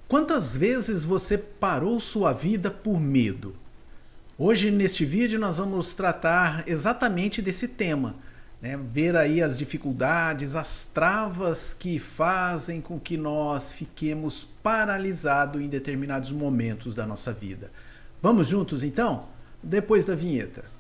Quantas vezes você parou sua vida por medo? Hoje, neste vídeo, nós vamos tratar exatamente desse tema, né? Ver aí as dificuldades, as travas que fazem com que nós fiquemos paralisados em determinados momentos da nossa vida. Vamos juntos, então? Depois da vinheta.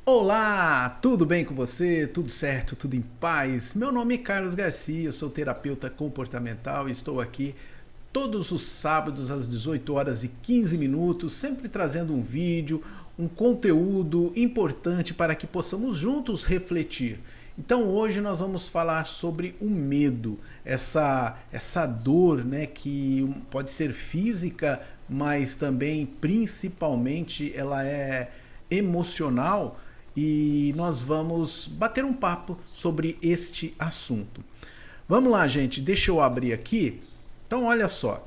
Olá, tudo bem com você? Tudo certo? Tudo em paz? Meu nome é Carlos Garcia, sou terapeuta comportamental e estou aqui todos os sábados às 18 horas e 15 minutos, sempre trazendo um vídeo, um conteúdo importante para que possamos juntos refletir. Então hoje nós vamos falar sobre o medo, essa dor, né, que pode ser física, mas também principalmente ela é emocional. E nós vamos bater um papo sobre este assunto. Vamos lá, gente, deixa eu abrir aqui. Então, olha só.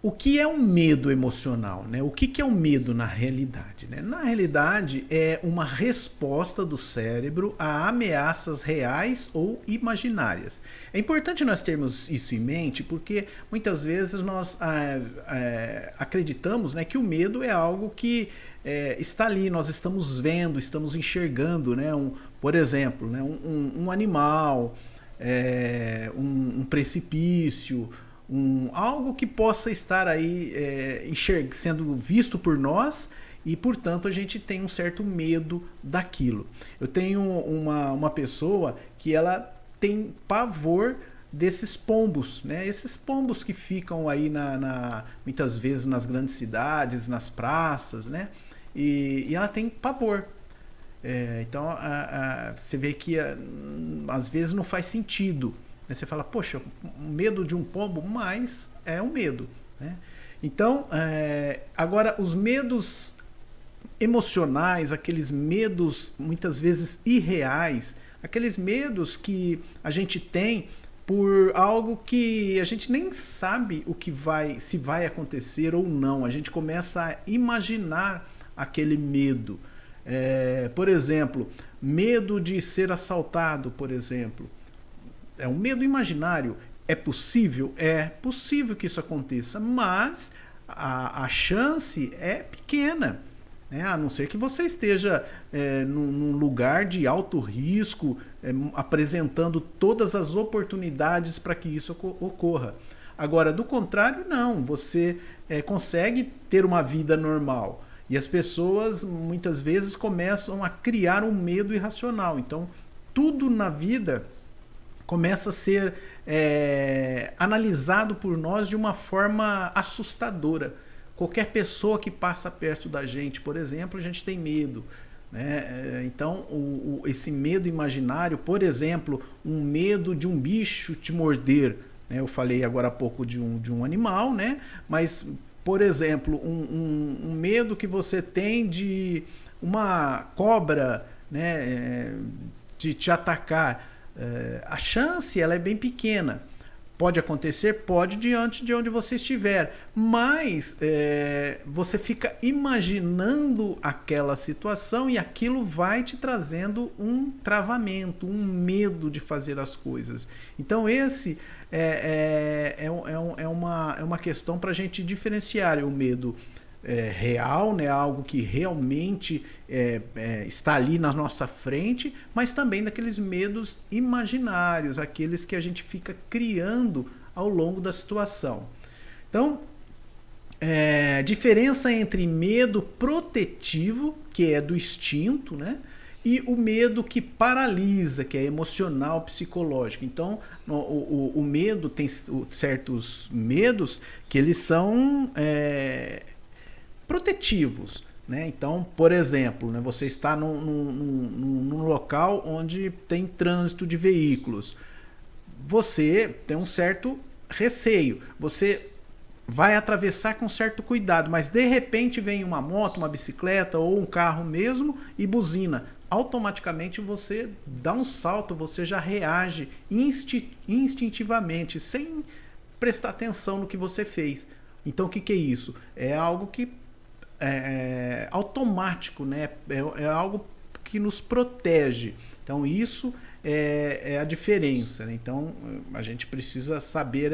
O que é um medo emocional, né? O que é um medo na realidade, né? Na realidade, é uma resposta do cérebro a ameaças reais ou imaginárias. É importante nós termos isso em mente porque muitas vezes nós acreditamos, né, que o medo é algo que está ali, nós estamos vendo, estamos enxergando, né? Por exemplo, né, um animal, um precipício, algo que possa estar aí sendo visto por nós e, portanto, a gente tem um certo medo daquilo. Eu tenho uma pessoa que ela tem pavor desses pombos, né? Esses pombos que ficam aí muitas vezes nas grandes cidades, nas praças, né? E ela tem pavor. Então, você vê que às vezes não faz sentido. Você fala, poxa, medo de um pombo, mas é um medo, né? Então, agora, os medos emocionais, aqueles medos muitas vezes irreais, aqueles medos que a gente tem por algo que a gente nem sabe se vai acontecer ou não. A gente começa a imaginar aquele medo. Por exemplo, medo de ser assaltado, por exemplo. É um medo imaginário. É possível? É possível que isso aconteça, mas a chance é pequena, né? A não ser que você esteja num lugar de alto risco, apresentando todas as oportunidades para que isso ocorra. Agora, do contrário, não. Você consegue ter uma vida normal. E as pessoas, muitas vezes, começam a criar um medo irracional. Então, tudo na vida começa a ser analisado por nós de uma forma assustadora. Qualquer pessoa que passa perto da gente, por exemplo, a gente tem medo, né? Então, esse medo imaginário, por exemplo, um medo de um bicho te morder, né? Eu falei agora há pouco de um animal, né? Mas, por exemplo, um medo que você tem de uma cobra, né, de te atacar. A chance ela é bem pequena. Pode acontecer? Pode, diante de onde você estiver. Mas você fica imaginando aquela situação e aquilo vai te trazendo um travamento, um medo de fazer as coisas. Então esse é uma questão para a gente diferenciar o medo real, né? Algo que realmente está ali na nossa frente, mas também daqueles medos imaginários, aqueles que a gente fica criando ao longo da situação. Então, diferença entre medo protetivo, que é do instinto, né? E o medo que paralisa, que é emocional, psicológico. Então, o medo tem certos medos que eles são protetivos, né? Então, por exemplo, né, você está num local onde tem trânsito de veículos. Você tem um certo receio. Você vai atravessar com certo cuidado, mas de repente vem uma moto, uma bicicleta ou um carro mesmo e buzina. automaticamente você dá um salto, você já reage instintivamente, sem prestar atenção no que você fez. Então o que é isso? É algo que é automático, né? É algo que nos protege. Então isso é a diferença, né? Então a gente precisa saber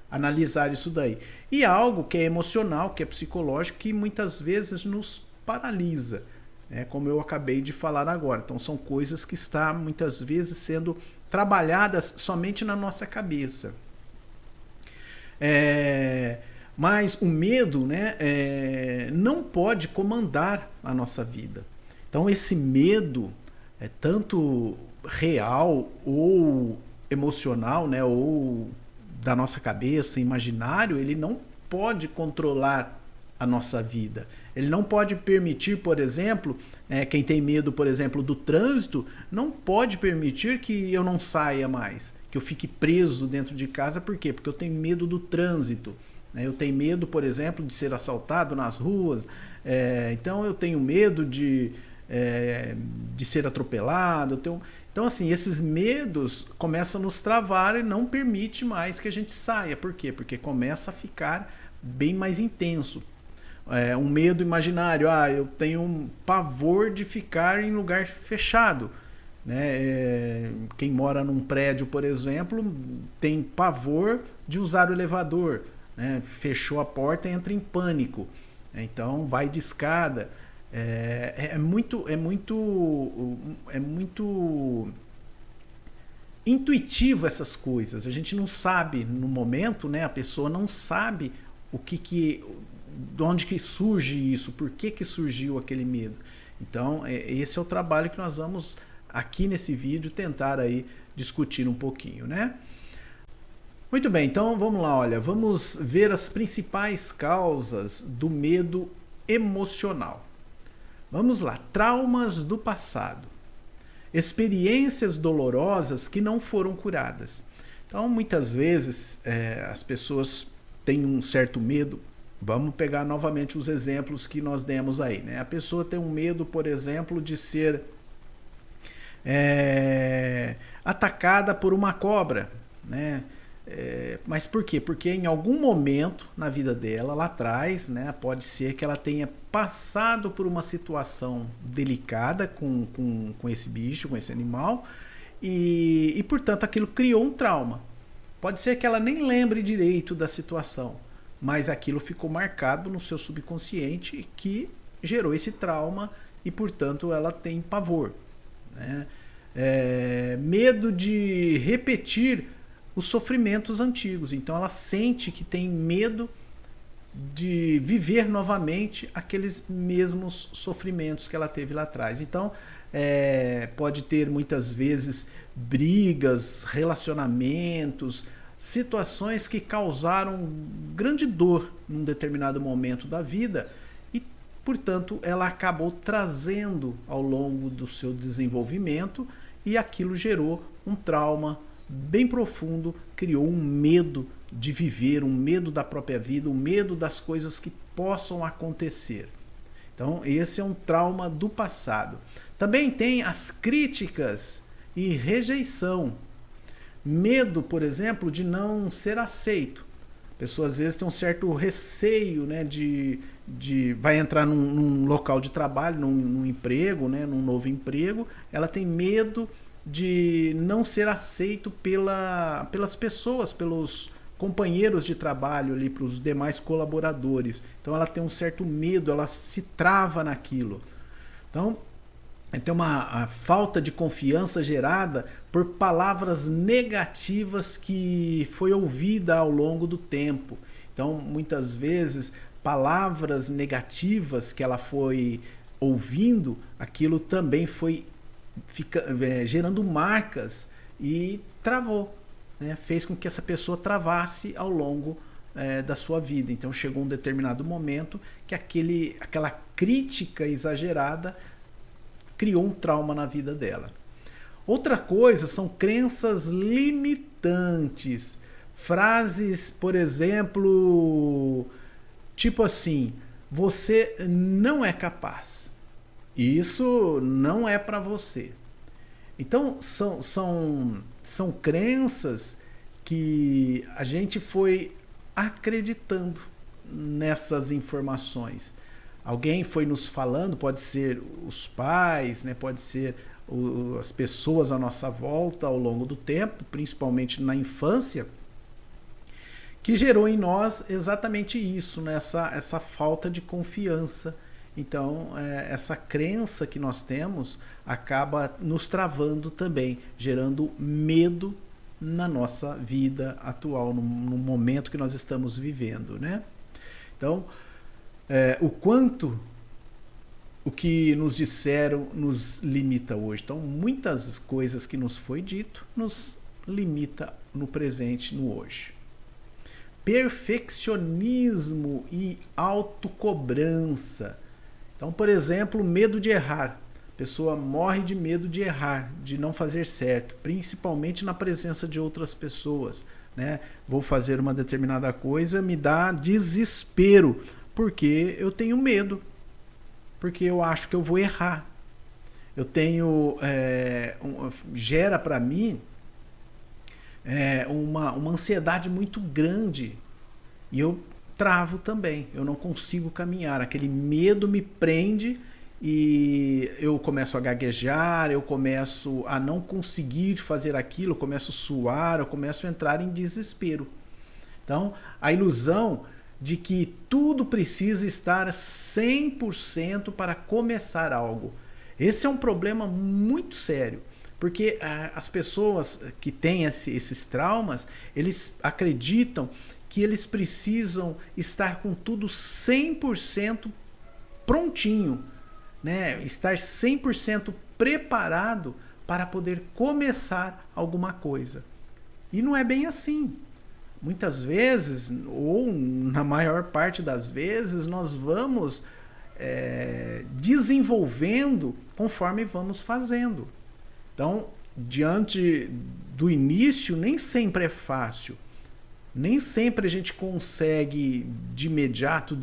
analisar isso daí. E algo que é emocional, que é psicológico, que muitas vezes nos paralisa, né? Como eu acabei de falar agora. Então são coisas que estão muitas vezes sendo trabalhadas somente na nossa cabeça. Mas o medo, né, não pode comandar a nossa vida. Então esse medo é tanto real ou emocional, né, ou da nossa cabeça, imaginário, ele não pode controlar a nossa vida. Ele não pode permitir, por exemplo, quem tem medo, por exemplo, do trânsito, não pode permitir que eu não saia mais, que eu fique preso dentro de casa. Por quê? Porque eu tenho medo do trânsito. Eu tenho medo, por exemplo, de ser assaltado nas ruas. Então eu tenho medo de ser atropelado. Então, assim, esses medos começam a nos travar e não permite mais que a gente saia. Por quê? Porque começa a ficar bem mais intenso. Um medo imaginário. Eu tenho um pavor de ficar em lugar fechado. Né? Quem mora num prédio, por exemplo, tem pavor de usar o elevador. Né? Fechou a porta e entra em pânico. Então vai de escada. É muito intuitivo essas coisas. A gente não sabe no momento, né? A pessoa não sabe de onde que surge isso, por que surgiu aquele medo. Então esse é o trabalho que nós vamos aqui nesse vídeo tentar aí discutir um pouquinho, né? Muito bem, então vamos lá, olha, vamos ver as principais causas do medo emocional. Vamos lá, traumas do passado. Experiências dolorosas que não foram curadas. Então, muitas vezes, as pessoas têm um certo medo. Vamos pegar novamente os exemplos que nós demos aí, né? A pessoa tem um medo, por exemplo, de ser atacada por uma cobra, né? Mas por quê? Porque em algum momento na vida dela, lá atrás, né, pode ser que ela tenha passado por uma situação delicada com esse bicho, com esse animal, e portanto aquilo criou um trauma. Pode ser que ela nem lembre direito da situação, mas aquilo ficou marcado no seu subconsciente que gerou esse trauma e portanto ela tem pavor, né? Medo de repetir os sofrimentos antigos. Então ela sente que tem medo de viver novamente aqueles mesmos sofrimentos que ela teve lá atrás. Então pode ter muitas vezes brigas, relacionamentos, situações que causaram grande dor num determinado momento da vida e, portanto, ela acabou trazendo ao longo do seu desenvolvimento e aquilo gerou um trauma bem profundo, criou um medo de viver, um medo da própria vida, um medo das coisas que possam acontecer. Então, esse é um trauma do passado. Também tem as críticas e rejeição. Medo, por exemplo, de não ser aceito. A pessoa às vezes tem um certo receio, né, vai entrar num local de trabalho, num emprego, né, num novo emprego, ela tem medo de não ser aceito pelas pessoas, pelos companheiros de trabalho ali, para os demais colaboradores. Então ela tem um certo medo, ela se trava naquilo. Então tem uma falta de confiança gerada por palavras negativas que foi ouvida ao longo do tempo. Então muitas vezes palavras negativas que ela foi ouvindo, aquilo também foi gerando marcas e travou, né? Fez com que essa pessoa travasse ao longo da sua vida. Então chegou um determinado momento que aquela crítica exagerada criou um trauma na vida dela. Outra coisa são crenças limitantes. Frases, por exemplo, tipo assim: você não é capaz. Isso não é para você. Então, são crenças que a gente foi acreditando nessas informações. Alguém foi nos falando, pode ser os pais, né, pode ser as pessoas à nossa volta ao longo do tempo, principalmente na infância, que gerou em nós exatamente isso, né, essa falta de confiança. Então, essa crença que nós temos acaba nos travando também, gerando medo na nossa vida atual, no momento que nós estamos vivendo, né? Então, o quanto o que nos disseram nos limita hoje. Então, muitas coisas que nos foi dito nos limita no presente, no hoje. Perfeccionismo e autocobrança. Então, por exemplo, medo de errar. A pessoa morre de medo de errar, de não fazer certo, principalmente na presença de outras pessoas, né? Vou fazer uma determinada coisa, me dá desespero, porque eu tenho medo, porque eu acho que eu vou errar. Eu tenho, gera para mim uma ansiedade muito grande e eu travo também, eu não consigo caminhar, aquele medo me prende e eu começo a gaguejar, eu começo a não conseguir fazer aquilo, eu começo a suar, eu começo a entrar em desespero. Então, a ilusão de que tudo precisa estar 100% para começar algo. Esse é um problema muito sério, porque as pessoas que têm esses traumas, eles acreditam que eles precisam estar com tudo 100% prontinho, né? Estar 100% preparado para poder começar alguma coisa. E não é bem assim. Muitas vezes, ou na maior parte das vezes, nós vamos desenvolvendo conforme vamos fazendo. Então, diante do início, nem sempre é fácil. Nem sempre a gente consegue de imediato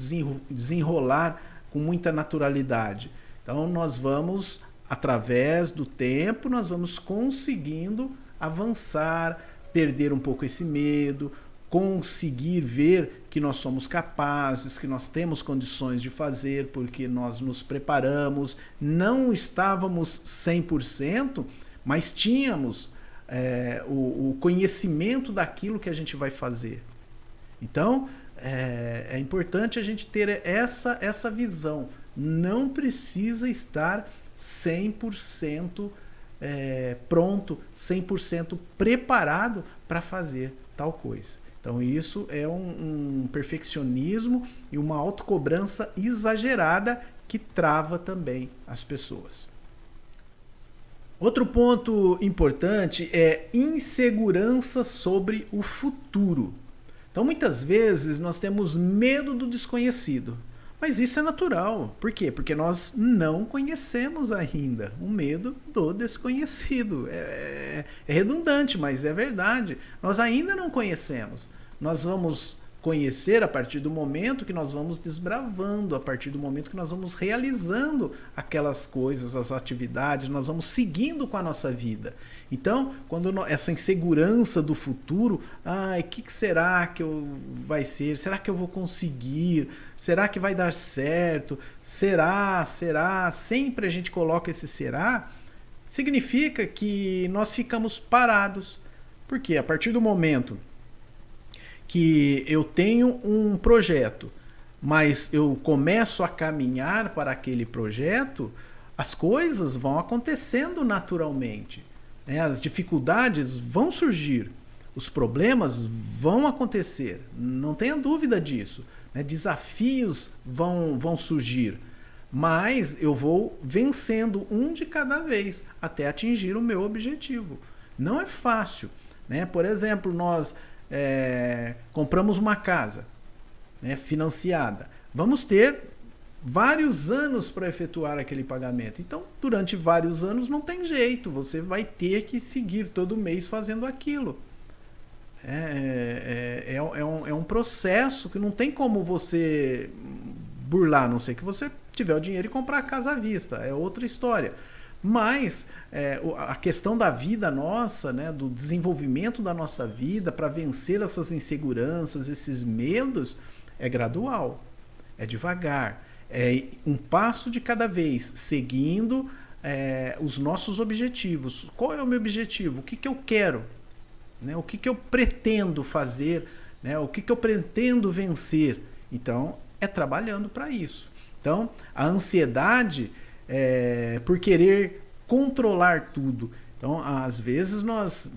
desenrolar com muita naturalidade. Então nós vamos, através do tempo, nós vamos conseguindo avançar, perder um pouco esse medo, conseguir ver que nós somos capazes, que nós temos condições de fazer, porque nós nos preparamos, não estávamos 100%, mas tínhamos o conhecimento daquilo que a gente vai fazer. Então, é importante a gente ter essa visão. Não precisa estar 100% pronto, 100% preparado para fazer tal coisa. Então, isso é um perfeccionismo e uma autocobrança exagerada que trava também as pessoas. Outro ponto importante é insegurança sobre o futuro. Então, muitas vezes nós temos medo do desconhecido, mas isso é natural. Por quê? Porque nós não conhecemos ainda o medo do desconhecido. É redundante, mas é verdade. Nós ainda não conhecemos. Nós vamos conhecer a partir do momento que nós vamos desbravando, a partir do momento que nós vamos realizando aquelas coisas, as atividades, nós vamos seguindo com a nossa vida. Então, quando essa insegurança do futuro, o que será que vai ser? Será que eu vou conseguir? Será que vai dar certo? Será? Sempre a gente coloca esse será, significa que nós ficamos parados. Porque a partir do momento que eu tenho um projeto, mas eu começo a caminhar para aquele projeto, as coisas vão acontecendo naturalmente, né? As dificuldades vão surgir, os problemas vão acontecer, não tenha dúvida disso, né? Desafios vão surgir, mas eu vou vencendo um de cada vez até atingir o meu objetivo. Não é fácil, né? Por exemplo, nós compramos uma casa, né, financiada. Vamos ter vários anos para efetuar aquele pagamento. Então, durante vários anos não tem jeito. Você vai ter que seguir todo mês fazendo aquilo. É um processo que não tem como você burlar, a não ser que você tiver o dinheiro e comprar a casa à vista, é outra história. Mas a questão da vida nossa, né, do desenvolvimento da nossa vida para vencer essas inseguranças, esses medos, é gradual, é devagar, é um passo de cada vez, seguindo os nossos objetivos. Qual é o meu objetivo? O que eu quero? Né? O que eu pretendo fazer? Né? O que eu pretendo vencer? Então, é trabalhando para isso. Então, a ansiedade por querer controlar tudo. Então, às vezes nós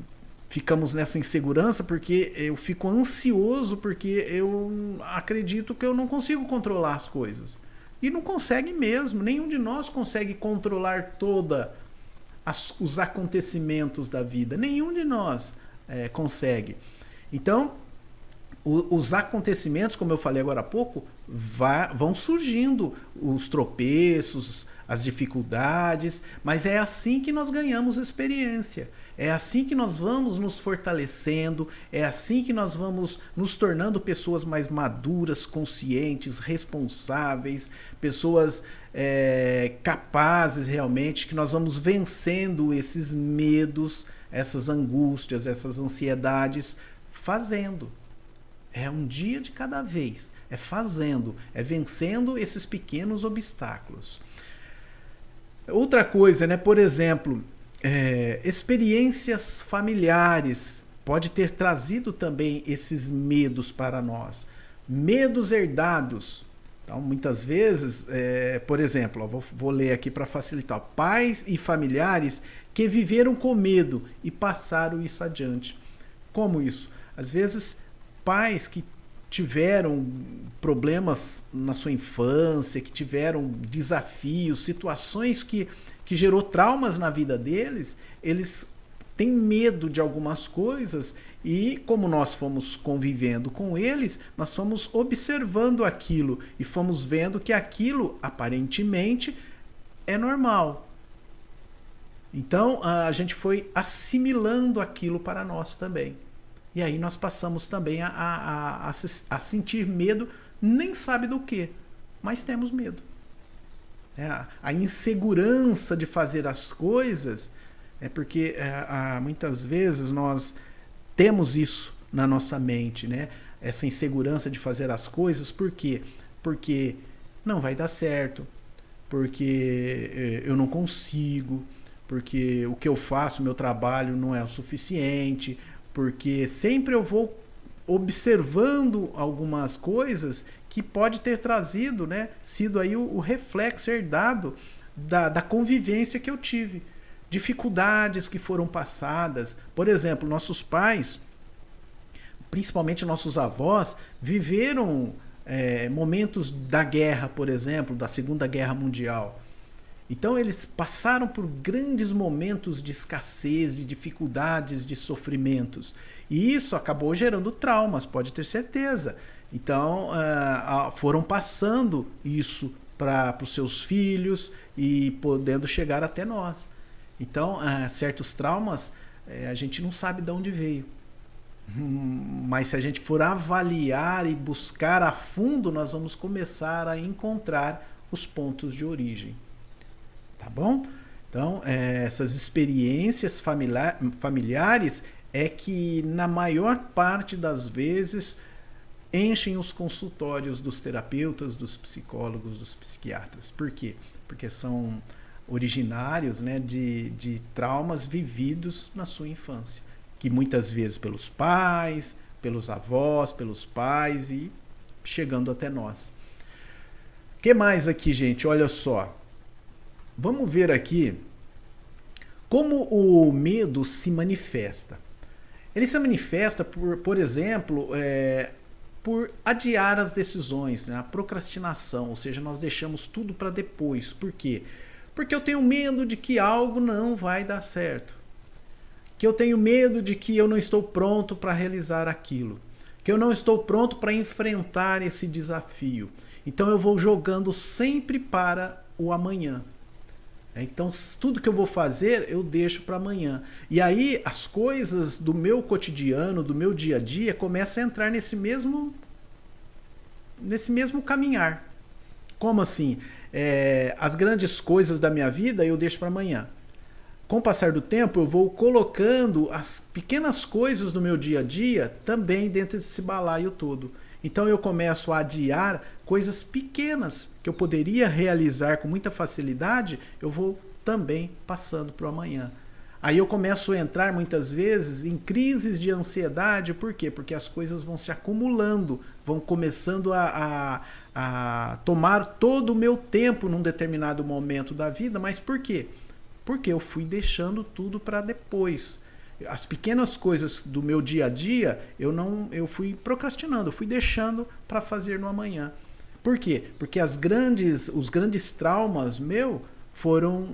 ficamos nessa insegurança porque eu fico ansioso porque eu acredito que eu não consigo controlar as coisas. E não consegue mesmo. Nenhum de nós consegue controlar os acontecimentos da vida. Nenhum de nós consegue. Então, os acontecimentos, como eu falei agora há pouco, vão surgindo os tropeços, as dificuldades, mas é assim que nós ganhamos experiência. É assim que nós vamos nos fortalecendo, é assim que nós vamos nos tornando pessoas mais maduras, conscientes, responsáveis, pessoas capazes realmente, que nós vamos vencendo esses medos, essas angústias, essas ansiedades, fazendo. É um dia de cada vez, é fazendo, é vencendo esses pequenos obstáculos. Outra coisa, né? Por exemplo, experiências familiares pode ter trazido também esses medos para nós. Medos herdados. Então, muitas vezes, por exemplo, vou ler aqui para facilitar. Pais e familiares que viveram com medo e passaram isso adiante. Como isso? Às vezes, pais que tiveram problemas na sua infância, que tiveram desafios, situações que gerou traumas na vida deles, eles têm medo de algumas coisas e, como nós fomos convivendo com eles, nós fomos observando aquilo e fomos vendo que aquilo, aparentemente, é normal. Então, a gente foi assimilando aquilo para nós também. E aí nós passamos também a sentir medo, nem sabe do que, mas temos medo. A insegurança de fazer as coisas é porque muitas vezes nós temos isso na nossa mente, né? Essa insegurança de fazer as coisas, por quê? Porque não vai dar certo, porque eu não consigo, porque o que eu faço, o meu trabalho não é o suficiente, porque sempre eu vou observando algumas coisas que pode ter trazido, né, sido aí o reflexo herdado da convivência que eu tive. Dificuldades que foram passadas. Por exemplo, nossos pais, principalmente nossos avós, viveram momentos da guerra, por exemplo, da Segunda Guerra Mundial. Então eles passaram por grandes momentos de escassez, de dificuldades, de sofrimentos. E isso acabou gerando traumas, pode ter certeza. Então foram passando isso para os seus filhos e podendo chegar até nós. Então certos traumas a gente não sabe de onde veio. Mas se a gente for avaliar e buscar a fundo, nós vamos começar a encontrar os pontos de origem. Tá bom? Então, essas experiências familiares é que, na maior parte das vezes, enchem os consultórios dos terapeutas, dos psicólogos, dos psiquiatras. Por quê? Porque são originários, né, de traumas vividos na sua infância, que muitas vezes pelos pais, pelos avós, pelos pais e chegando até nós. O que mais aqui, gente? Olha só. Vamos ver aqui como o medo se manifesta. Ele se manifesta, por exemplo, por adiar as decisões, né? A procrastinação, ou seja, nós deixamos tudo para depois. Por quê? Porque eu tenho medo de que algo não vai dar certo. Que eu tenho medo de que eu não estou pronto para realizar aquilo. Que eu não estou pronto para enfrentar esse desafio. Então eu vou jogando sempre para o amanhã. Então tudo que eu vou fazer eu deixo para amanhã. E aí as coisas do meu cotidiano, do meu dia a dia, começam a entrar nesse mesmo caminhar. Como assim? as grandes coisas da minha vida eu deixo para amanhã. Com o passar do tempo, eu vou colocando as pequenas coisas do meu dia a dia também dentro desse balaio todo. Então eu começo a adiar coisas pequenas que eu poderia realizar com muita facilidade, eu vou também passando para o amanhã. Aí eu começo a entrar muitas vezes em crises de ansiedade, por quê? Porque as coisas vão se acumulando, vão começando a tomar todo o meu tempo num determinado momento da vida, mas por quê? Porque eu fui deixando tudo para depois. As pequenas coisas do meu dia a dia, eu fui procrastinando, eu fui deixando para fazer no amanhã. Por quê? Porque os grandes traumas foram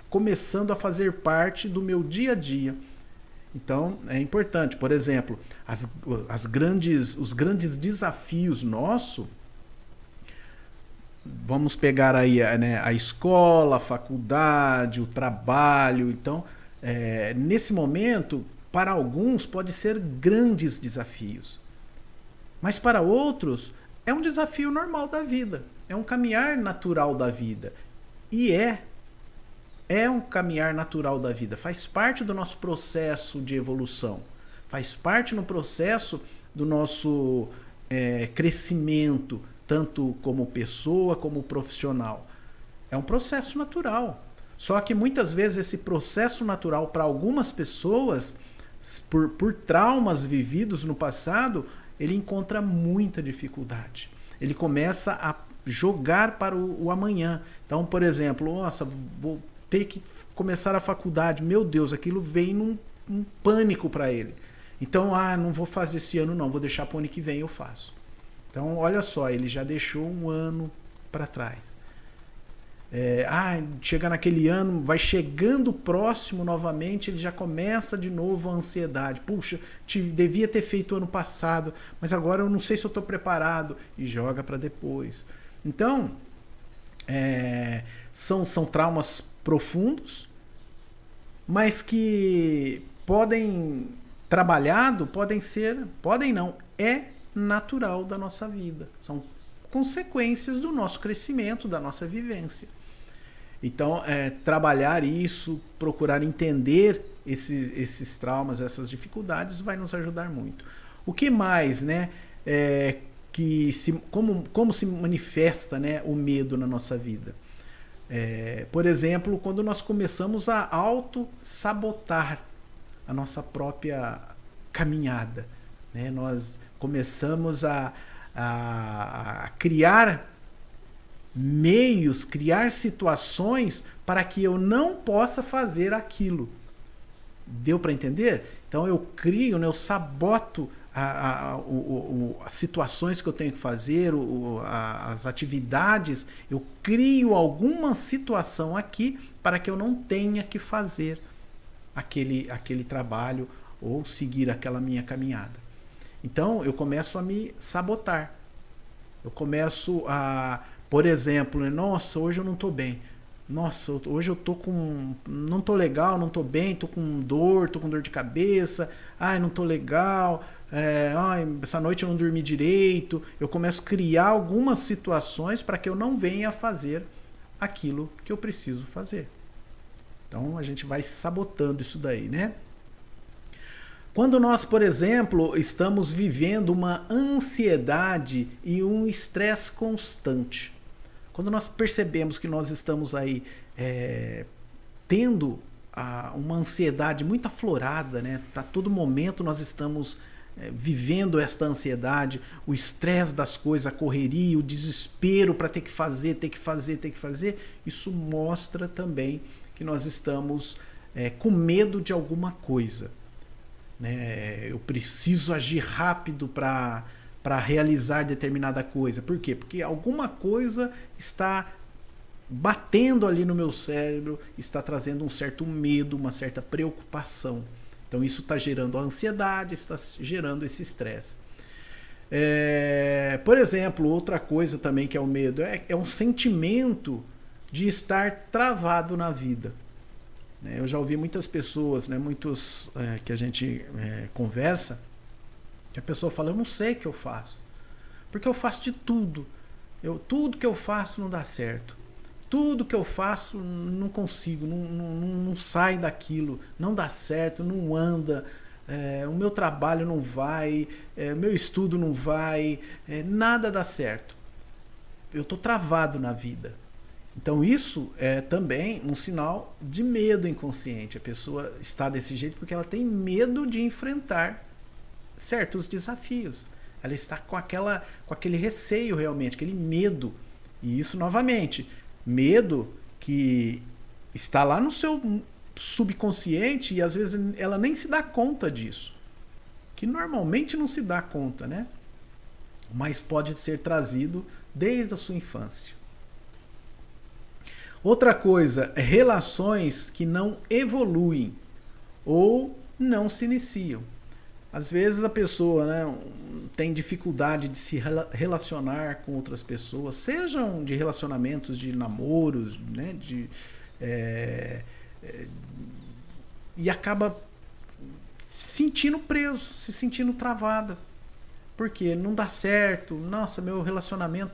começando a fazer parte do meu dia a dia. Então é importante, por exemplo, os grandes desafios nossos. Vamos pegar aí, né, a escola, a faculdade, o trabalho. Então, nesse momento, para alguns pode ser grandes desafios. Mas para outros, é um desafio normal da vida. É um caminhar natural da vida. E é um caminhar natural da vida. Faz parte do nosso processo de evolução. Faz parte no processo do nosso crescimento, tanto como pessoa, como profissional. É um processo natural. Só que muitas vezes esse processo natural, para algumas pessoas, por traumas vividos no passado, ele encontra muita dificuldade. Ele começa a jogar para o amanhã. Então, por exemplo, nossa, vou ter que começar a faculdade. Meu Deus, aquilo vem num pânico para ele. Então, não vou fazer esse ano não, vou deixar para o ano que vem eu faço. Então, olha só, ele já deixou um ano para trás. Chega naquele ano, vai chegando próximo novamente, ele já começa de novo a ansiedade. Puxa, devia ter feito ano passado, mas agora eu não sei se eu estou preparado. E joga para depois. Então, são traumas profundos, mas que podem é natural da nossa vida. São consequências do nosso crescimento, da nossa vivência. Então, trabalhar isso, procurar entender esses traumas, essas dificuldades, vai nos ajudar muito. O que mais, né? Como se manifesta, né, o medo na nossa vida? Por exemplo, quando nós começamos a auto-sabotar a nossa própria caminhada, né? Nós começamos a criar meios, criar situações para que eu não possa fazer aquilo. Deu para entender? Então eu crio, né, eu saboto as situações que eu tenho que fazer, as atividades, eu crio alguma situação aqui para que eu não tenha que fazer aquele trabalho ou seguir aquela minha caminhada. Então eu começo a me sabotar. Eu começo por exemplo, né? Nossa, hoje eu não estou bem. Nossa, hoje eu não estou legal, não estou bem, estou com dor de cabeça. Não estou legal. Essa noite eu não dormi direito. Eu começo a criar algumas situações para que eu não venha fazer aquilo que eu preciso fazer. Então a gente vai sabotando isso daí, né? Quando nós, por exemplo, estamos vivendo uma ansiedade e um estresse constante, quando nós percebemos que nós estamos aí tendo uma ansiedade muito aflorada, né? A todo momento nós estamos vivendo esta ansiedade, o estresse das coisas, a correria, o desespero para ter que fazer, isso mostra também que nós estamos com medo de alguma coisa. Eu preciso agir rápido para realizar determinada coisa. Por quê? Porque alguma coisa está batendo ali no meu cérebro, está trazendo um certo medo, uma certa preocupação. Então isso está gerando a ansiedade, está gerando esse estresse. Por exemplo, outra coisa também que é o medo, é um sentimento de estar travado na vida. Eu já ouvi muitas pessoas, né, que a gente conversa, que a pessoa fala, eu não sei o que eu faço, porque eu faço de tudo. Tudo que eu faço não dá certo. Tudo que eu faço não consigo, não sai daquilo, não dá certo, não anda, o meu trabalho não vai, o meu estudo não vai, nada dá certo. Eu estou travado na vida. Então isso é também um sinal de medo inconsciente. A pessoa está desse jeito porque ela tem medo de enfrentar certos desafios. Ela está com aquele receio realmente, aquele medo. E isso novamente, medo que está lá no seu subconsciente e às vezes ela nem se dá conta disso. Que normalmente não se dá conta, né? Mas pode ser trazido desde a sua infância. Outra coisa, relações que não evoluem ou não se iniciam. Às vezes a pessoa, né, tem dificuldade de se relacionar com outras pessoas, sejam de relacionamentos, de namoros, né, e acaba se sentindo preso, se sentindo travada. Porque não dá certo, nossa, meu relacionamento,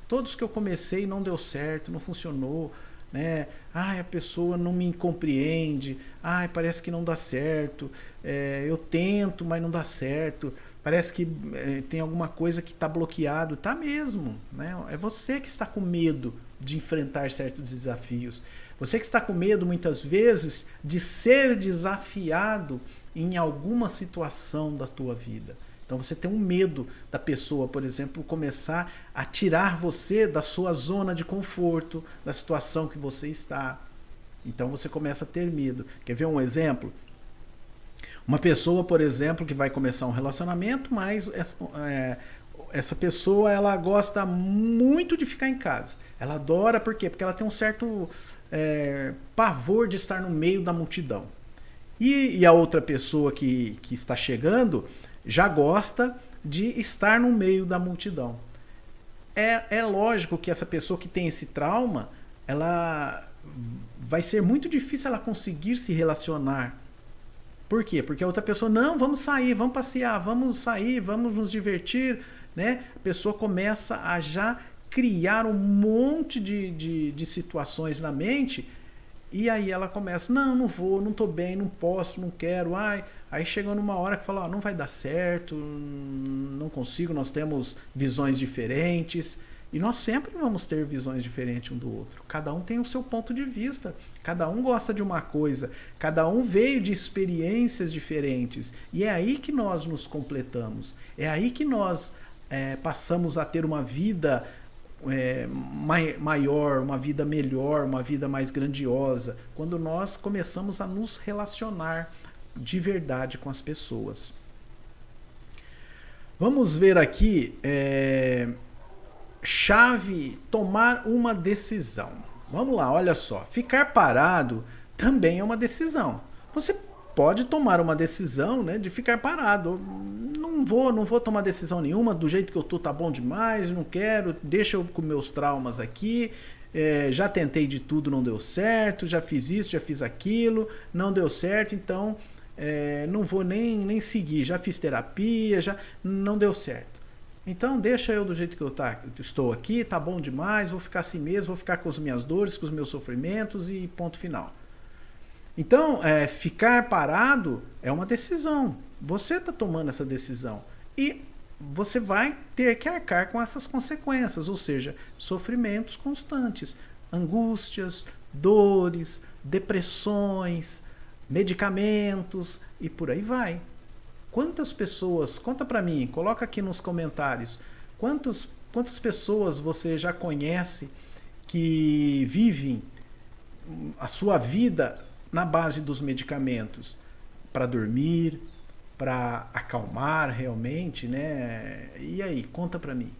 todos que eu comecei não deu certo, não funcionou, né? Ai, a pessoa não me compreende, ai, parece que não dá certo, eu tento, mas não dá certo, parece que tem alguma coisa que está bloqueado, tá mesmo, né? É você que está com medo de enfrentar certos desafios, você que está com medo muitas vezes de ser desafiado em alguma situação da tua vida. Então você tem um medo da pessoa, por exemplo, começar a tirar você da sua zona de conforto, da situação que você está. Então você começa a ter medo. Quer ver um exemplo? Uma pessoa, por exemplo, que vai começar um relacionamento, mas essa pessoa ela gosta muito de ficar em casa. Ela adora, por quê? Porque ela tem um certo pavor de estar no meio da multidão. E a outra pessoa que está chegando já gosta de estar no meio da multidão. É lógico que essa pessoa que tem esse trauma, ela vai ser muito difícil ela conseguir se relacionar. Por quê? Porque a outra pessoa, não, vamos sair, vamos passear, vamos sair, vamos nos divertir, né? A pessoa começa a já criar um monte de situações na mente e aí ela começa, não vou, não tô bem, não posso, não quero, Aí chega numa hora que fala, não vai dar certo, não consigo, nós temos visões diferentes. E nós sempre vamos ter visões diferentes um do outro. Cada um tem o seu ponto de vista, cada um gosta de uma coisa, cada um veio de experiências diferentes. E é aí que nós nos completamos, é aí que nós passamos a ter uma vida maior, uma vida melhor, uma vida mais grandiosa, quando nós começamos a nos relacionar de verdade com as pessoas. Vamos ver aqui, chave, tomar uma decisão. Vamos lá, olha só. Ficar parado também é uma decisão. Você pode tomar uma decisão, né, de ficar parado. Não vou tomar decisão nenhuma, do jeito que eu tô tá bom demais, não quero, deixa eu com meus traumas aqui. Já tentei de tudo, não deu certo, já fiz isso, já fiz aquilo, não deu certo, então não vou nem seguir, já fiz terapia, já não deu certo. Então deixa eu do jeito que eu estou aqui, tá bom demais, vou ficar assim mesmo, vou ficar com as minhas dores, com os meus sofrimentos e ponto final. Então, ficar parado é uma decisão. Você está tomando essa decisão e você vai ter que arcar com essas consequências, ou seja, sofrimentos constantes, angústias, dores, depressões, medicamentos e por aí vai. Quantas pessoas, conta pra mim, coloca aqui nos comentários, quantas pessoas você já conhece que vivem a sua vida na base dos medicamentos para dormir, para acalmar realmente, né? E aí, conta pra mim.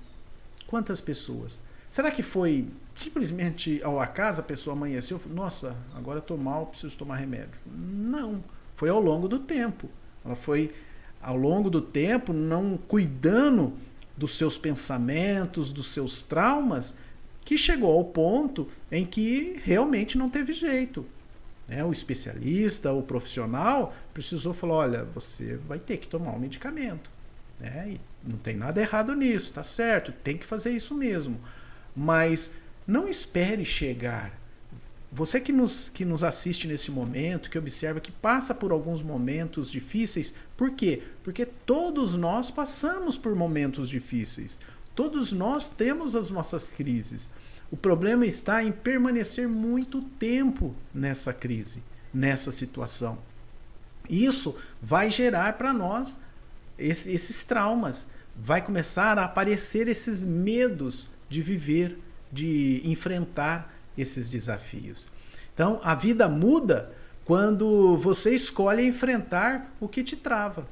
Quantas pessoas? Será que foi simplesmente ao acaso a pessoa amanheceu e falou, nossa, agora eu tô mal, preciso tomar remédio? Não, foi ao longo do tempo. Ela foi ao longo do tempo não cuidando dos seus pensamentos, dos seus traumas, que chegou ao ponto em que realmente não teve jeito. O especialista, o profissional, precisou falar, olha, você vai ter que tomar um medicamento. né? E não tem nada errado nisso, tá certo, tem que fazer isso mesmo. Mas não espere chegar. Você que nos assiste nesse momento, que observa, que passa por alguns momentos difíceis, por quê? Porque todos nós passamos por momentos difíceis. Todos nós temos as nossas crises. O problema está em permanecer muito tempo nessa crise, nessa situação. Isso vai gerar para nós esses traumas. Vai começar a aparecer esses medos de viver, de enfrentar esses desafios. Então, a vida muda quando você escolhe enfrentar o que te trava.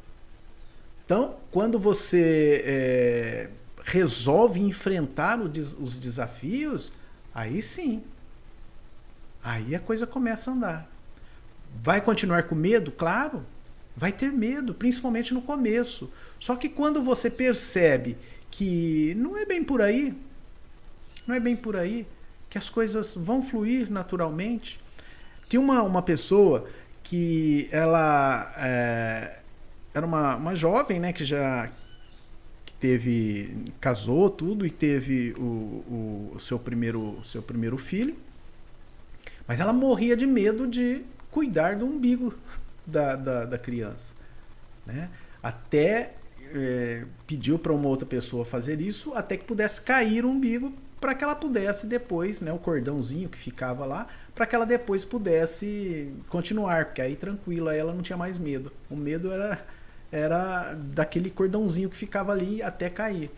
Então, quando você resolve enfrentar os desafios, aí sim, aí a coisa começa a andar. Vai continuar com medo? Claro, vai ter medo, principalmente no começo. Só que quando você percebe que não é bem por aí, não é bem por aí, que as coisas vão fluir naturalmente. Tinha uma pessoa que ela era uma jovem, né, que casou tudo e teve o seu primeiro filho, mas ela morria de medo de cuidar do umbigo da criança, né? Até pediu para uma outra pessoa fazer isso até que pudesse cair o umbigo, para que ela pudesse depois, né, o cordãozinho que ficava lá, para que ela depois pudesse continuar, porque aí tranquila, ela não tinha mais medo. O medo era daquele cordãozinho que ficava ali até cair.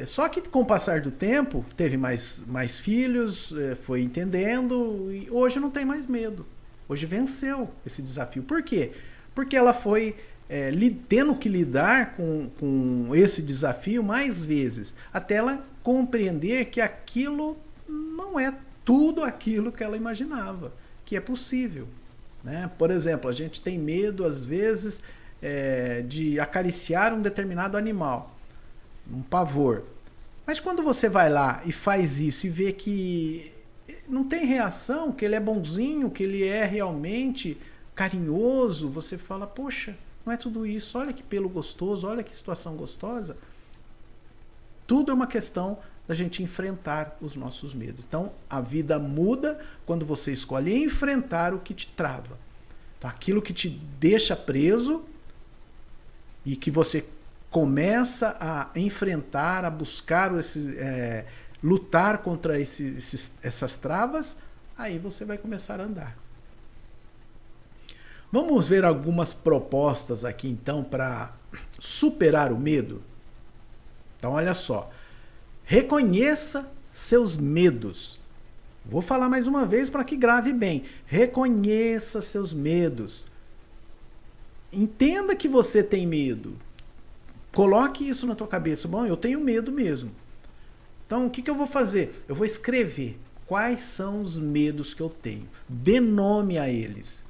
Só que com o passar do tempo, teve mais filhos, foi entendendo, e hoje não tem mais medo. Hoje venceu esse desafio. Por quê? Porque ela foi tendo que lidar com esse desafio mais vezes, até ela compreender que aquilo não é tudo aquilo que ela imaginava, que é possível, né? Por exemplo, a gente tem medo, às vezes, de acariciar um determinado animal, um pavor. Mas quando você vai lá e faz isso e vê que não tem reação, que ele é bonzinho, que ele é realmente carinhoso, você fala, poxa, não é tudo isso, olha que pelo gostoso, olha que situação gostosa. Tudo é uma questão da gente enfrentar os nossos medos. Então, a vida muda quando você escolhe enfrentar o que te trava. Então, aquilo que te deixa preso e que você começa a enfrentar, a buscar, lutar contra essas travas, aí você vai começar a andar. Vamos ver algumas propostas aqui, então, para superar o medo? Então, olha só. Reconheça seus medos. Vou falar mais uma vez para que grave bem. Reconheça seus medos. Entenda que você tem medo. Coloque isso na tua cabeça. Bom, eu tenho medo mesmo. Então, o que eu vou fazer? Eu vou escrever quais são os medos que eu tenho. Dê nome a eles.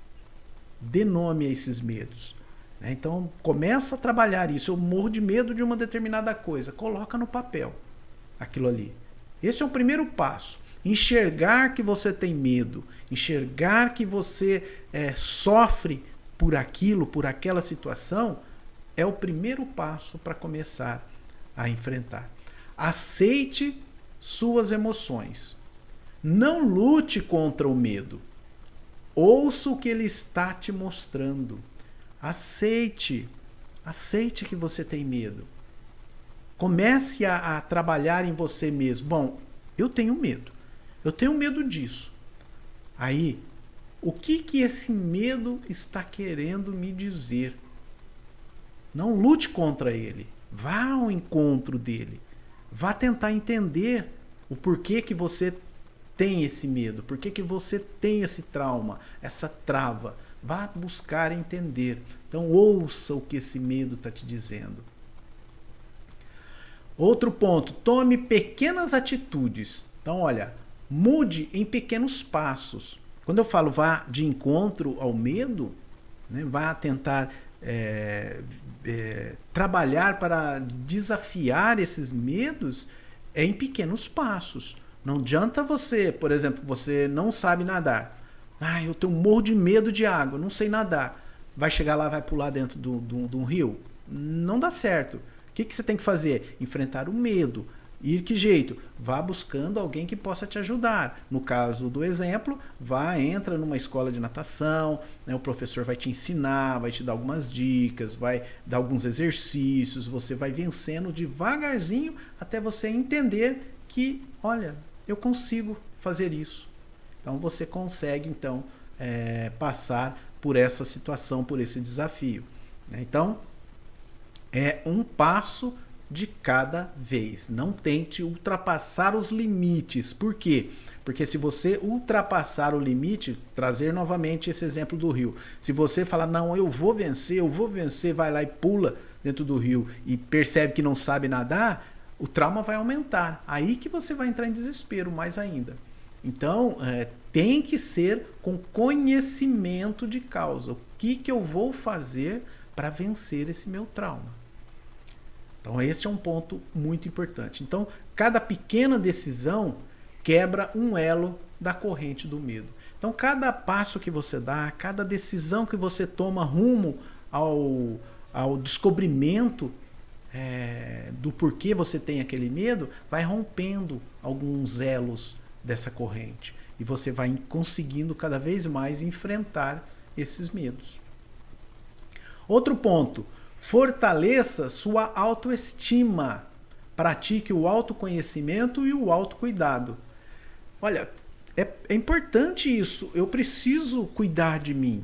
Dê nome a esses medos. Então, começa a trabalhar isso. Eu morro de medo de uma determinada coisa. Coloca no papel aquilo ali. Esse é o primeiro passo. Enxergar que você tem medo. Enxergar que você sofre por aquilo, por aquela situação, é o primeiro passo para começar a enfrentar. Aceite suas emoções. Não lute contra o medo. Ouça o que ele está te mostrando. Aceite que você tem medo. Comece a trabalhar em você mesmo. Bom, eu tenho medo. Eu tenho medo disso. Aí, o que esse medo está querendo me dizer? Não lute contra ele. Vá ao encontro dele. Vá tentar entender o porquê que você tem esse medo, porquê que você tem esse trauma, essa trava. Vá buscar entender. Então, ouça o que esse medo está te dizendo. Outro ponto, tome pequenas atitudes. Então, olha, mude em pequenos passos. Quando eu falo vá de encontro ao medo, né, vá tentar trabalhar para desafiar esses medos, é em pequenos passos. Não adianta você, por exemplo, você não sabe nadar. Eu tenho morro de medo de água, não sei nadar. Vai chegar lá, vai pular dentro de um rio? não dá certo. O que você tem que fazer? Enfrentar o medo. E que jeito? Vá buscando alguém que possa te ajudar. No caso do exemplo, entra numa escola de natação, né, o professor vai te ensinar, vai te dar algumas dicas, vai dar alguns exercícios, você vai vencendo devagarzinho até você entender que, olha, eu consigo fazer isso. Então você consegue então passar por essa situação, por esse desafio. Então, é um passo de cada vez. Não tente ultrapassar os limites. Por quê? Porque se você ultrapassar o limite, trazer novamente esse exemplo do rio. Se você falar, não, eu vou vencer, vai lá e pula dentro do rio e percebe que não sabe nadar, o trauma vai aumentar. Aí que você vai entrar em desespero mais ainda. Então, tem que ser com conhecimento de causa. O que eu vou fazer para vencer esse meu trauma? Então, esse é um ponto muito importante. Então, cada pequena decisão quebra um elo da corrente do medo. Então, cada passo que você dá, cada decisão que você toma rumo ao descobrimento do porquê você tem aquele medo, vai rompendo alguns elos dessa corrente. E você vai conseguindo cada vez mais enfrentar esses medos. Outro ponto. Fortaleça sua autoestima. Pratique o autoconhecimento e o autocuidado. Olha, é importante isso. Eu preciso cuidar de mim.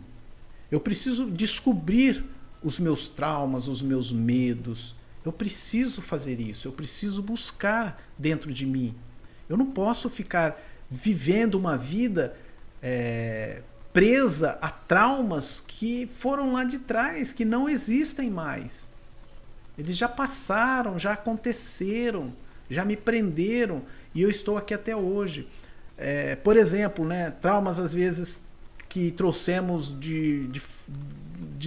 Eu preciso descobrir os meus traumas, os meus medos. Eu preciso fazer isso. Eu preciso buscar dentro de mim. Eu não posso ficar vivendo uma vida presa a traumas que foram lá de trás, que não existem mais. Eles já passaram, já aconteceram, já me prenderam e eu estou aqui até hoje. Por exemplo, né, traumas às vezes que trouxemos de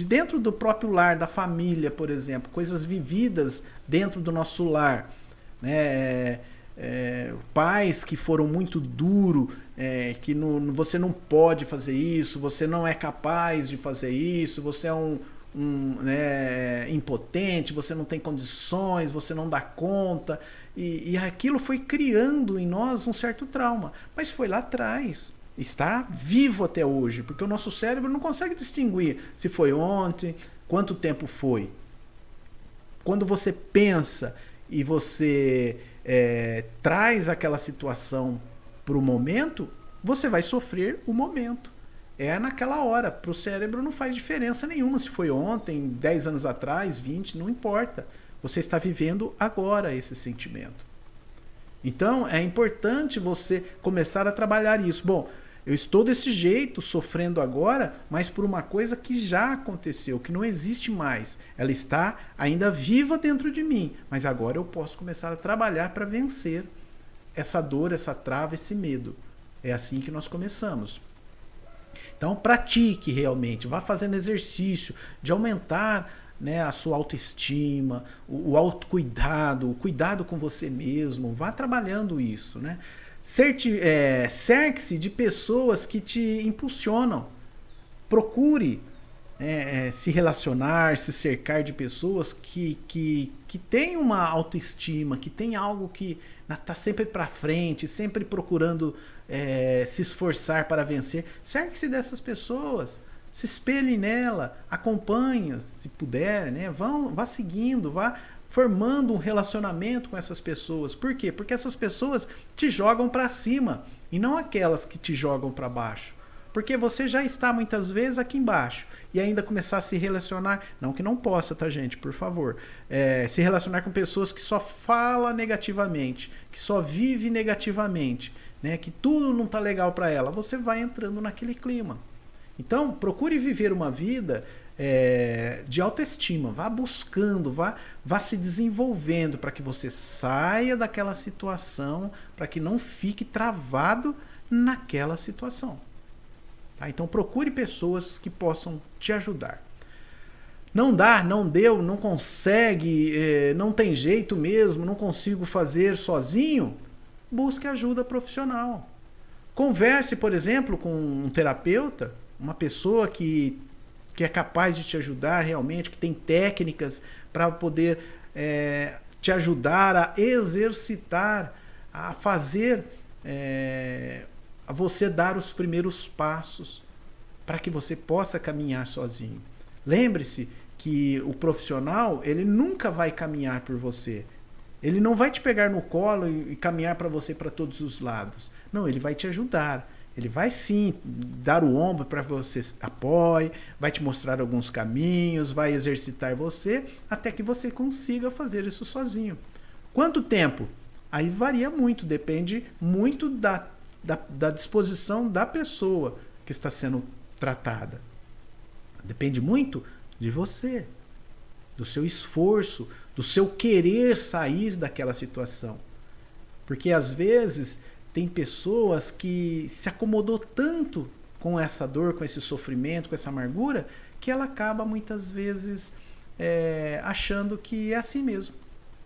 dentro do próprio lar, da família, por exemplo, coisas vividas dentro do nosso lar, né? Pais que foram muito duros, que você não pode fazer isso, você não é capaz de fazer isso, você é impotente, você não tem condições, você não dá conta, e aquilo foi criando em nós um certo trauma, mas foi lá atrás, está vivo até hoje, porque o nosso cérebro não consegue distinguir se foi ontem, quanto tempo foi. Quando você pensa e você traz aquela situação para o momento, você vai sofrer o momento. É naquela hora. Para o cérebro não faz diferença nenhuma. Se foi ontem, 10 anos atrás, 20, não importa. Você está vivendo agora esse sentimento. Então, é importante você começar a trabalhar isso. Bom, eu estou desse jeito, sofrendo agora, mas por uma coisa que já aconteceu, que não existe mais. Ela está ainda viva dentro de mim, mas agora eu posso começar a trabalhar para vencer essa dor, essa trava, esse medo. É assim que nós começamos. Então, pratique realmente, vá fazendo exercício de aumentar, né, a sua autoestima, o autocuidado, o cuidado com você mesmo, vá trabalhando isso, né? Cerque-se de pessoas que te impulsionam. Procure se relacionar, se cercar de pessoas que têm uma autoestima, que tem algo que está sempre para frente, sempre procurando se esforçar para vencer. Cerque-se dessas pessoas. Se espelhe nela, acompanhe, se puder, né? Vá seguindo, vá formando um relacionamento com essas pessoas. Por quê? Porque essas pessoas te jogam para cima e não aquelas que te jogam para baixo. Porque você já está muitas vezes aqui embaixo e ainda começar a se relacionar, não que não possa, tá, gente, por favor, se relacionar com pessoas que só falam negativamente, que só vive negativamente, né? Que tudo não tá legal para ela, você vai entrando naquele clima. Então, procure viver uma vida de autoestima, vá buscando, vá se desenvolvendo para que você saia daquela situação, para que não fique travado naquela situação. Tá? Então, procure pessoas que possam te ajudar. Não dá, não deu, não consegue, não tem jeito mesmo, não consigo fazer sozinho, busque ajuda profissional. Converse, por exemplo, com um terapeuta, uma pessoa que que é capaz de te ajudar realmente, que tem técnicas para poder te ajudar a exercitar, a fazer, a você dar os primeiros passos para que você possa caminhar sozinho. Lembre-se que o profissional, ele nunca vai caminhar por você. Ele não vai te pegar no colo e caminhar para você para todos os lados. Não, ele vai te ajudar. Ele vai sim dar o ombro para que você apoie, vai te mostrar alguns caminhos, vai exercitar você até que você consiga fazer isso sozinho. Quanto tempo? Aí varia muito, depende muito da disposição da pessoa que está sendo tratada. Depende muito de você, do seu esforço, do seu querer sair daquela situação. Porque às vezes tem pessoas que se acomodou tanto com essa dor, com esse sofrimento, com essa amargura, que ela acaba muitas vezes achando que é assim mesmo,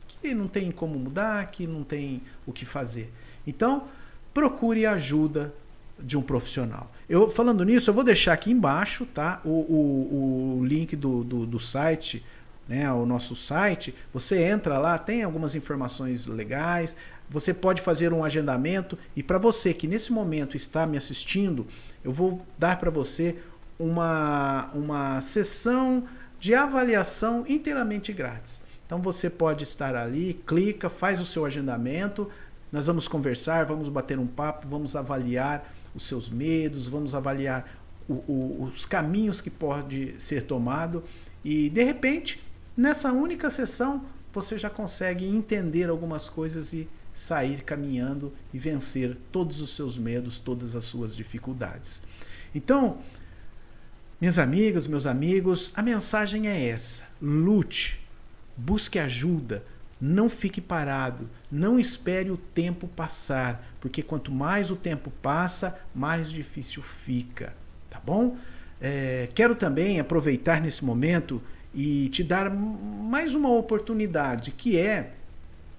que não tem como mudar, que não tem o que fazer. Então, procure ajuda de um profissional. Falando nisso, eu vou deixar aqui embaixo, tá, o link do site, né, o nosso site. Você entra lá, tem algumas informações legais, você pode fazer um agendamento, e para você que nesse momento está me assistindo, eu vou dar para você uma sessão de avaliação inteiramente grátis. Então você pode estar ali, clica, faz o seu agendamento, nós vamos conversar, vamos bater um papo, vamos avaliar os seus medos, vamos avaliar os caminhos que pode ser tomado, e de repente, nessa única sessão, você já consegue entender algumas coisas e sair caminhando e vencer todos os seus medos, todas as suas dificuldades. Então, minhas amigas, meus amigos, a mensagem é essa: lute, busque ajuda, não fique parado, não espere o tempo passar, porque quanto mais o tempo passa, mais difícil fica, tá bom? Quero também aproveitar nesse momento e te dar mais uma oportunidade, que é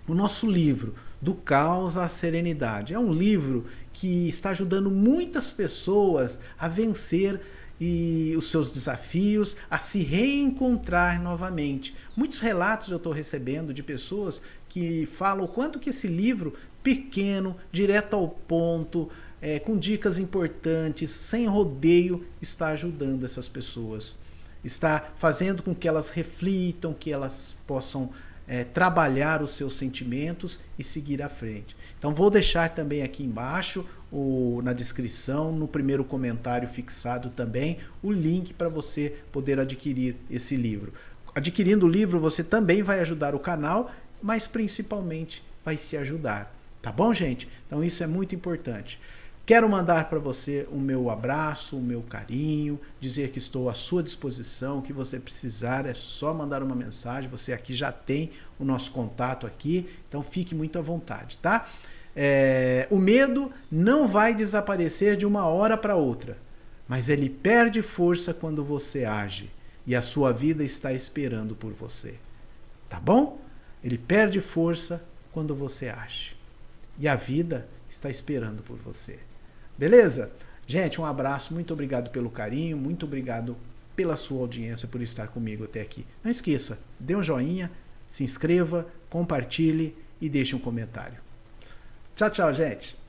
o nosso livro, Do Caos à Serenidade. É um livro que está ajudando muitas pessoas a vencer os seus desafios, a se reencontrar novamente. Muitos relatos eu estou recebendo de pessoas que falam o quanto que esse livro, pequeno, direto ao ponto, com dicas importantes, sem rodeio, está ajudando essas pessoas. Está fazendo com que elas reflitam, que elas possam trabalhar os seus sentimentos e seguir à frente. Então vou deixar também aqui embaixo, na descrição, no primeiro comentário fixado também, o link para você poder adquirir esse livro. Adquirindo o livro, você também vai ajudar o canal, mas principalmente vai se ajudar. Tá bom, gente? Então isso é muito importante. Quero mandar para você o meu abraço, o meu carinho, dizer que estou à sua disposição, o que você precisar é só mandar uma mensagem, você aqui já tem o nosso contato aqui, então fique muito à vontade, tá? O medo não vai desaparecer de uma hora para outra, mas ele perde força quando você age, e a sua vida está esperando por você, tá bom? Ele perde força quando você age, e a vida está esperando por você. Beleza? Gente, um abraço, muito obrigado pelo carinho, muito obrigado pela sua audiência, por estar comigo até aqui. Não esqueça, dê um joinha, se inscreva, compartilhe e deixe um comentário. Tchau, tchau, gente!